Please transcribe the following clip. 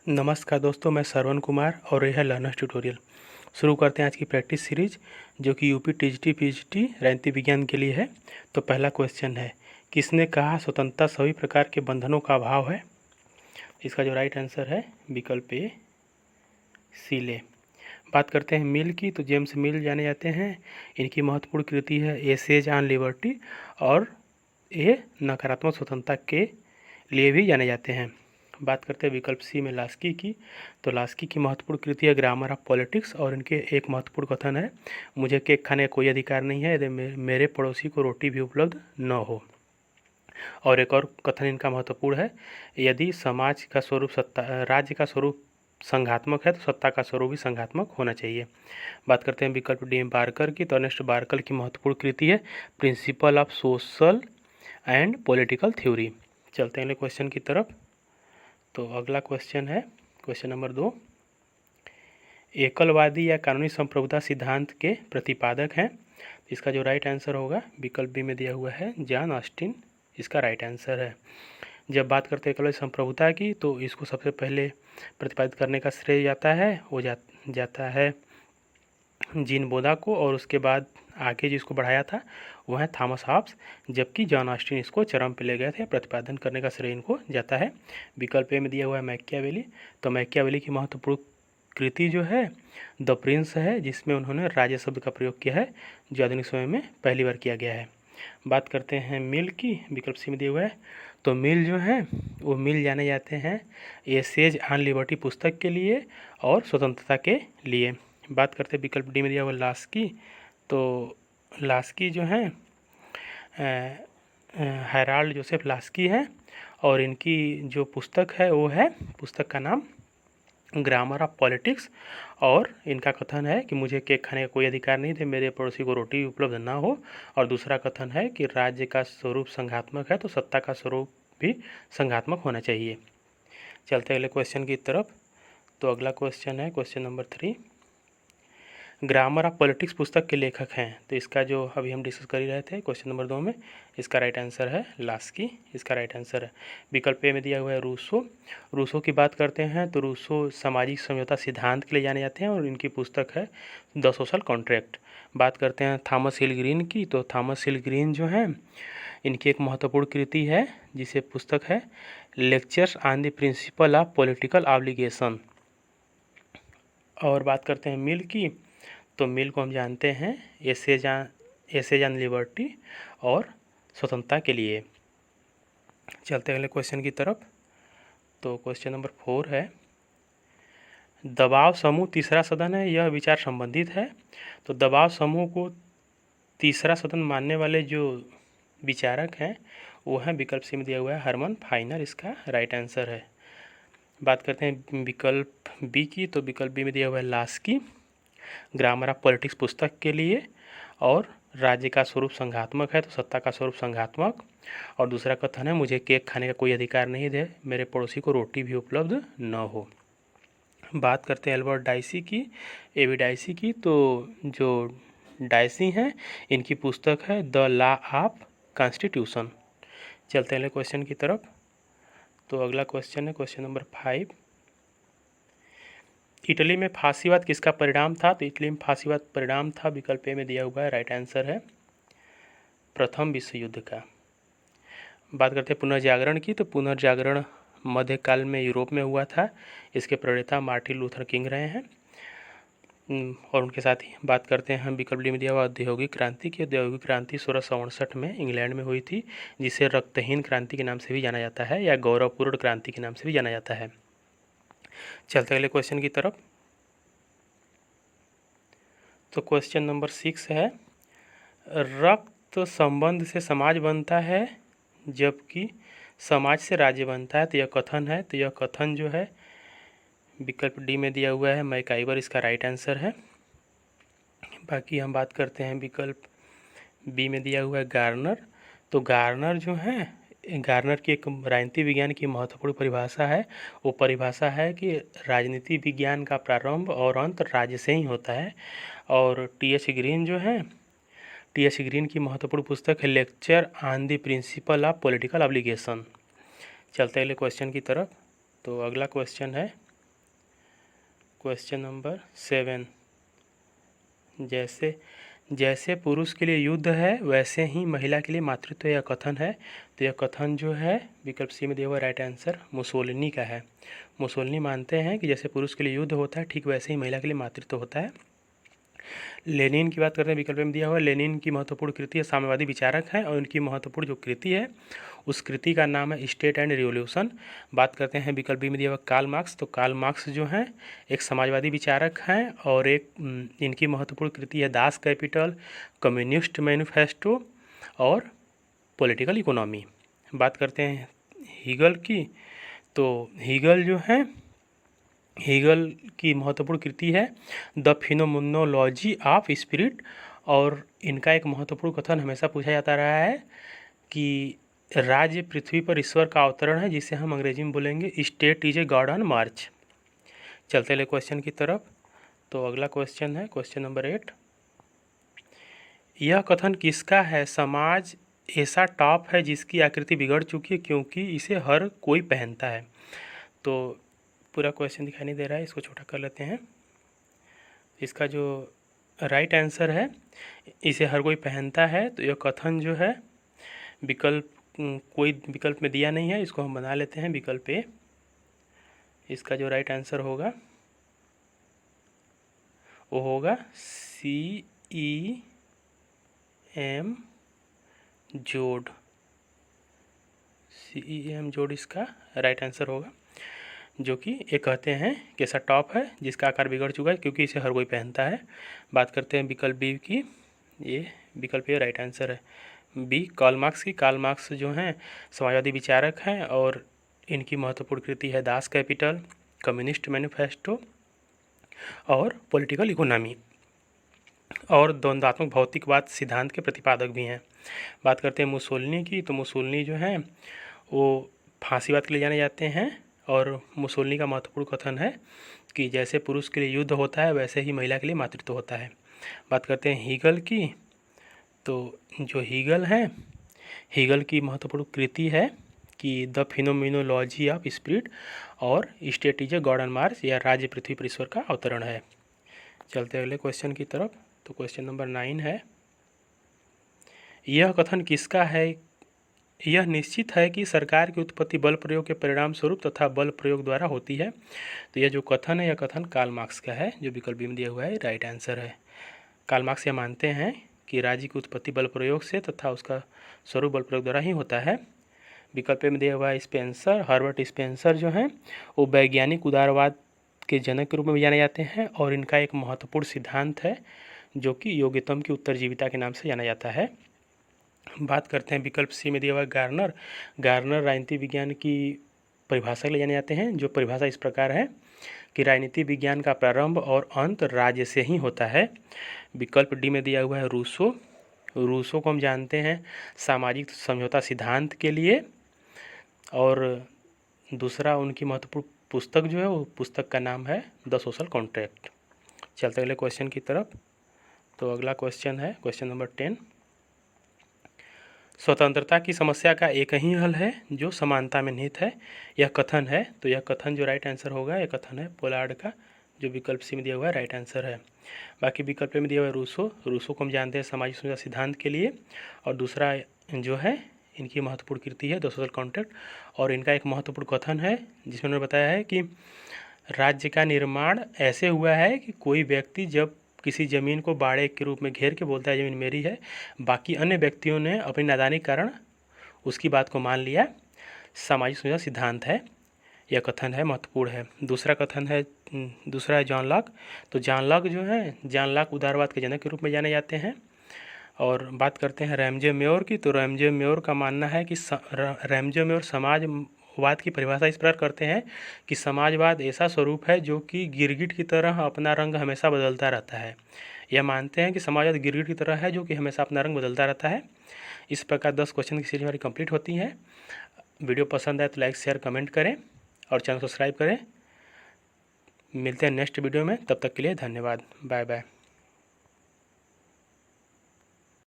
नमस्कार दोस्तों, मैं श्रवण कुमार और यह है लर्नर्स ट्यूटोरियल। शुरू करते हैं आज की प्रैक्टिस सीरीज जो कि यूपी टीजीटी पीजीटी राजनीति विज्ञान के लिए है। तो पहला क्वेश्चन है, किसने कहा स्वतंत्रता सभी प्रकार के बंधनों का अभाव है। इसका जो राइट आंसर है विकल्प ए सीले। बात करते हैं मिल की, तो जेम्स मिल जाने जाते हैं। इनकी महत्वपूर्ण कृति है एसेज ऑन लिबर्टी और ये नकारात्मक स्वतंत्रता के लिए भी जाने जाते हैं। बात करते हैं विकल्प सी में लास्की की, तो लास्की की महत्वपूर्ण कृति है ग्रामर ऑफ पॉलिटिक्स और इनके एक महत्वपूर्ण कथन है, मुझे केक खाने का कोई अधिकार नहीं है यदि मेरे पड़ोसी को रोटी भी उपलब्ध न हो। और एक और कथन इनका महत्वपूर्ण है, यदि समाज का स्वरूप राज्य का स्वरूप संघात्मक है तो सत्ता का स्वरूप भी संघात्मक होना चाहिए। बात करते हैं विकल्प डी बार्कर की, तो अर्नेस्ट बार्कर की महत्वपूर्ण कृति है principle of social and political theory. चलते हैं अगले क्वेश्चन की तरफ। तो अगला क्वेश्चन है क्वेश्चन नंबर 2, एकलवादी या कानूनी संप्रभुता सिद्धांत के प्रतिपादक हैं। इसका जो राइट आंसर होगा विकल्प बी में दिया हुआ है जॉन ऑस्टिन, इसका राइट आंसर है। जब बात करते हैं एकलवादी संप्रभुता की, तो इसको सबसे पहले प्रतिपादित करने का श्रेय जाता है जीन बोदा को, और उसके बाद आगे जिसको बढ़ाया था वह है थॉमस हॉब्स, जबकि जॉन ऑस्टिन इसको चरम पे ले गए थे। प्रतिपादन करने का श्रेय इनको जाता है। विकल्प ए में दिया हुआ है मैकियावेली, तो मैकियावेली की महत्वपूर्ण कृति जो है द प्रिंस है, जिसमें उन्होंने राज्य शब्द का प्रयोग किया है, जो आधुनिक समय में पहली बार किया गया है। बात करते हैं मिल की, विकल्प सी में दिया हुआ है, तो मिल जो है वो मिल जाने जाते हैं एसेज ऑन लिबर्टी पुस्तक के लिए और स्वतंत्रता के लिए। बात करते हैं विकल्प डी में दिया हुआ लास्की, तो लास्की जो है हैराल्ड जोसेफ लास्की है, और इनकी जो पुस्तक है वो है, पुस्तक का नाम ग्रामर ऑफ पॉलिटिक्स, और इनका कथन है कि मुझे केक खाने का कोई अधिकार नहीं थे, मेरे पड़ोसी को रोटी उपलब्ध ना हो। और दूसरा कथन है कि राज्य का स्वरूप संघात्मक है तो सत्ता का स्वरूप भी संघात्मक होना चाहिए। चलते अगले क्वेश्चन की तरफ। तो अगला क्वेश्चन है question number 3, grammar of politics पुस्तक के लेखक हैं। तो इसका जो अभी हम डिस्कस कर ही रहे थे क्वेश्चन नंबर 2 में, इसका राइट आंसर है लास्की, इसका राइट आंसर है। विकल्प ए में दिया हुआ है रूसो। रूसो की बात करते हैं तो रूसो सामाजिक समझौता सिद्धांत के लिए जाने जाते हैं और इनकी पुस्तक है द सोशल कॉन्ट्रैक्ट। बात करते हैं थॉमस हिल ग्रीन की, तो थॉमस हिल ग्रीन जो है इनकी एक महत्वपूर्ण कृति है जिसे पुस्तक है lectures on the principle of political obligation. और बात करते हैं मिल की, तो मिल को हम जानते हैं एसेज ऑन लिबर्टी और स्वतंत्रता के लिए। चलते हैं अगले क्वेश्चन की तरफ। तो क्वेश्चन नंबर 4 है, दबाव समूह तीसरा सदन है, यह विचार संबंधित है। तो दबाव समूह को तीसरा सदन मानने वाले जो विचारक हैं वो हैं, विकल्प सी में दिया हुआ है हरमन फाइनर, इसका राइट आंसर है। बात करते हैं विकल्प बी की, तो विकल्प बी में दिया हुआ है लास्की, ग्रामर ऑफ पॉलिटिक्स पुस्तक के लिए, और राज्य का स्वरूप संघात्मक है तो सत्ता का स्वरूप संघात्मक। और दूसरा कथन है मुझे केक खाने का कोई अधिकार नहीं है, मेरे पड़ोसी को रोटी भी उपलब्ध न हो। बात करते हैं एल्बर्ट डाइसी की, एबी डाइसी की, तो जो डाइसी हैं इनकी पुस्तक है द लॉ ऑफ कॉन्स्टिट्यूशन। चलते हैं अगले क्वेश्चन की तरफ। तो अगला क्वेश्चन है क्वेश्चन नंबर 5, इटली में फांसीवाद किसका परिणाम था। तो इटली में फांसीवाद परिणाम था, विकल्प ए में दिया हुआ है, राइट आंसर है प्रथम विश्व युद्ध का। बात करते हैं पुनर्जागरण की, तो पुनर्जागरण मध्यकाल में यूरोप में हुआ था, इसके प्रणेता मार्टिन लूथर किंग रहे हैं। और उनके साथ ही बात करते हैं हम विकल्प डी में दिया हुआ औद्योगिक क्रांति की। औद्योगिक क्रांति 1668 में इंग्लैंड में हुई थी, जिसे रक्तहीन क्रांति के नाम से भी जाना जाता है या गौरवपूर्ण क्रांति के नाम से भी जाना जाता है। चलते अगले क्वेश्चन की तरफ। तो क्वेश्चन नंबर 6 है, रक्त संबंध से समाज बनता है जबकि समाज से राज्य बनता है, तो यह कथन है। तो यह कथन जो है विकल्प डी में दिया हुआ है मैकाइवर, इसका राइट आंसर है। बाकी हम बात करते हैं विकल्प बी में दिया हुआ है गार्नर। तो गार्नर जो है, गार्नर की एक राजनीति विज्ञान की महत्वपूर्ण परिभाषा है। वो परिभाषा है कि राजनीति विज्ञान का प्रारंभ और अंत राज्य से ही होता है। और टी.एच. ग्रीन जो है, टी.एच. ग्रीन की महत्वपूर्ण पुस्तक है lecture on the principle of political obligation. चलते अगले क्वेश्चन की तरफ। तो अगला क्वेश्चन है क्वेश्चन नंबर 7, जैसे पुरुष के लिए युद्ध है वैसे ही महिला के लिए मातृत्व यह कथन है। तो यह कथन जो है विकल्प सी में दिया हुआ राइट आंसर मुसोलिनी का है। मुसोलिनी मानते हैं कि जैसे पुरुष के लिए युद्ध होता है ठीक वैसे ही महिला के लिए मातृत्व होता है। लेनिन की बात करते हैं, विकल्प में दिया हुआ लेनिन की महत्वपूर्ण कृति है, साम्यवादी विचारक हैं और उनकी महत्वपूर्ण जो कृति है उस कृति का नाम है स्टेट एंड रिवॉल्यूशन। बात करते हैं विकल्प बी में दिया हुआ कार्ल मार्क्स। तो कार्ल मार्क्स जो हैं एक समाजवादी विचारक हैं और एक इनकी महत्वपूर्ण कृति है दास कैपिटल, कम्युनिस्ट मैनिफेस्टो और पॉलिटिकल इकोनॉमी। बात करते हैं हीगल की। तो हीगल की महत्वपूर्ण कृति है द फिनोमेनोलॉजी ऑफ स्पिरिट और इनका एक महत्वपूर्ण कथन हमेशा पूछा जाता रहा है कि राज्य पृथ्वी पर ईश्वर का अवतरण है, जिसे हम अंग्रेजी में बोलेंगे state is a god on March. चलते ले क्वेश्चन की तरफ। तो अगला क्वेश्चन है क्वेश्चन नंबर 8, यह कथन किसका है? समाज ऐसा टॉप है जिसकी आकृति बिगड़ चुकी है क्योंकि इसे हर कोई पहनता है। तो पूरा क्वेश्चन दिखाई नहीं दे रहा है, इसको छोटा कर लेते हैं। इसका जो राइट आंसर है इसे हर कोई पहनता है। तो यह कथन जो है कोई विकल्प में दिया नहीं है, इसको हम बना लेते हैं विकल्प ए। इसका जो राइट आंसर होगा वो होगा CEM जोड़। CEM जोड़ इसका राइट आंसर होगा, जो कि ये कहते हैं कि ऐसा टॉप है जिसका आकार बिगड़ चुका है क्योंकि इसे हर कोई पहनता है। बात करते हैं विकल्प बी की। ये विकल्प ये राइट आंसर है बी कार्ल मार्क्स की। कार्ल मार्क्स जो हैं समाजवादी विचारक हैं और इनकी महत्वपूर्ण कृति है दास कैपिटल, कम्युनिस्ट मैनिफेस्टो और पॉलिटिकल इकोनॉमी और द्वंद्वात्मक भौतिकवाद सिद्धांत के प्रतिपादक भी हैं। बात करते हैं मुसोलिनी की। तो मुसोलिनी जो हैं वो फांसीवाद के लिए जाने जाते हैं और मुसोलिनी का महत्वपूर्ण कथन है कि जैसे पुरुष के लिए युद्ध होता है वैसे ही महिला के लिए मातृत्व होता है। बात करते हैं हीगल की। तो जो हीगल हैं हीगल की महत्वपूर्ण कृति है कि द फिनोमेनोलॉजी ऑफ स्पिरिट और state is a god on March, या राज्य पृथ्वी पर ईश्वर का अवतरण है। चलते अगले क्वेश्चन की तरफ। तो क्वेश्चन नंबर 9 है, यह कथन किसका है? यह निश्चित है कि सरकार की उत्पत्ति बल प्रयोग के परिणाम स्वरूप तथा बल प्रयोग द्वारा होती है। तो यह जो कथन है यह कथन कार्ल मार्क्स का है, जो विकल्प बी में दिया हुआ है राइट आंसर है। कार्ल मार्क्स यह मानते हैं कि राज्य की उत्पत्ति बल प्रयोग से तथा उसका स्वरूप बल प्रयोग द्वारा ही होता है। विकल्प में दिया हुआ है स्पेंसर। हर्बर्ट स्पेंसर जो हैं वो वैज्ञानिक उदारवाद के जनक के रूप में भी जाने जाते हैं और इनका एक महत्वपूर्ण सिद्धांत है जो कि योग्यतम की उत्तरजीविता के नाम से जाना जाता है। बात करते हैं विकल्प सी में दिया हुआ गार्नर। गार्नर राजनीति विज्ञान की परिभाषा के लिए जाने जाते हैं, जो परिभाषा इस प्रकार है कि राजनीति विज्ञान का प्रारंभ और अंत राज्य से ही होता है। विकल्प डी में दिया हुआ है रूसो। रूसो को हम जानते हैं सामाजिक समझौता सिद्धांत के लिए, और दूसरा उनकी महत्वपूर्ण पुस्तक जो है वो पुस्तक का नाम है द सोशल कॉन्ट्रैक्ट। चलते अगले क्वेश्चन की तरफ। तो अगला क्वेश्चन है क्वेश्चन नंबर 10, स्वतंत्रता की समस्या का एक ही हल है जो समानता में निहित है, यह कथन है। तो यह कथन जो राइट आंसर होगा यह कथन है पोलार्ड का, जो विकल्प सी में दिया हुआ है राइट आंसर है। बाकी विकल्प में दिया हुआ है रूसो। रूसो को हम जानते हैं सामाजिक समझौता सिद्धांत के लिए, और दूसरा जो है इनकी महत्वपूर्ण कृति है द सोशल कॉन्ट्रैक्ट, और इनका एक महत्वपूर्ण कथन है जिसमें उन्होंने बताया है कि राज्य का निर्माण ऐसे हुआ है कि कोई व्यक्ति जब किसी ज़मीन को बाड़े के रूप में घेर के बोलता है ज़मीन मेरी है, बाकी अन्य व्यक्तियों ने अपनी नादानी के कारण उसकी बात को मान लिया, सामाजिक समझौता सिद्धांत है, यह कथन है महत्वपूर्ण है। दूसरा कथन है दूसरा है जॉन लॉक। तो जॉन लॉक जो है जॉन लॉक उदारवाद के जनक के रूप में जाने जाते हैं। और बात करते हैं रैमजे मेयोर की। तो रैमजे मेयोर का मानना है कि रैमजे मेयोर समाजवाद की परिभाषा इस प्रकार करते हैं कि समाजवाद ऐसा स्वरूप है जो कि गिरगिट की तरह अपना रंग हमेशा बदलता रहता है। यह मानते हैं कि समाजवाद गिरगिट की तरह है जो कि हमेशा अपना रंग बदलता रहता है। इस प्रकार 10 क्वेश्चन की सीरीज हमारी कंप्लीट होती है। वीडियो पसंद आए तो लाइक शेयर कमेंट करें और चैनल सब्सक्राइब करें। मिलते हैं नेक्स्ट वीडियो में, तब तक के लिए धन्यवाद। Bye bye.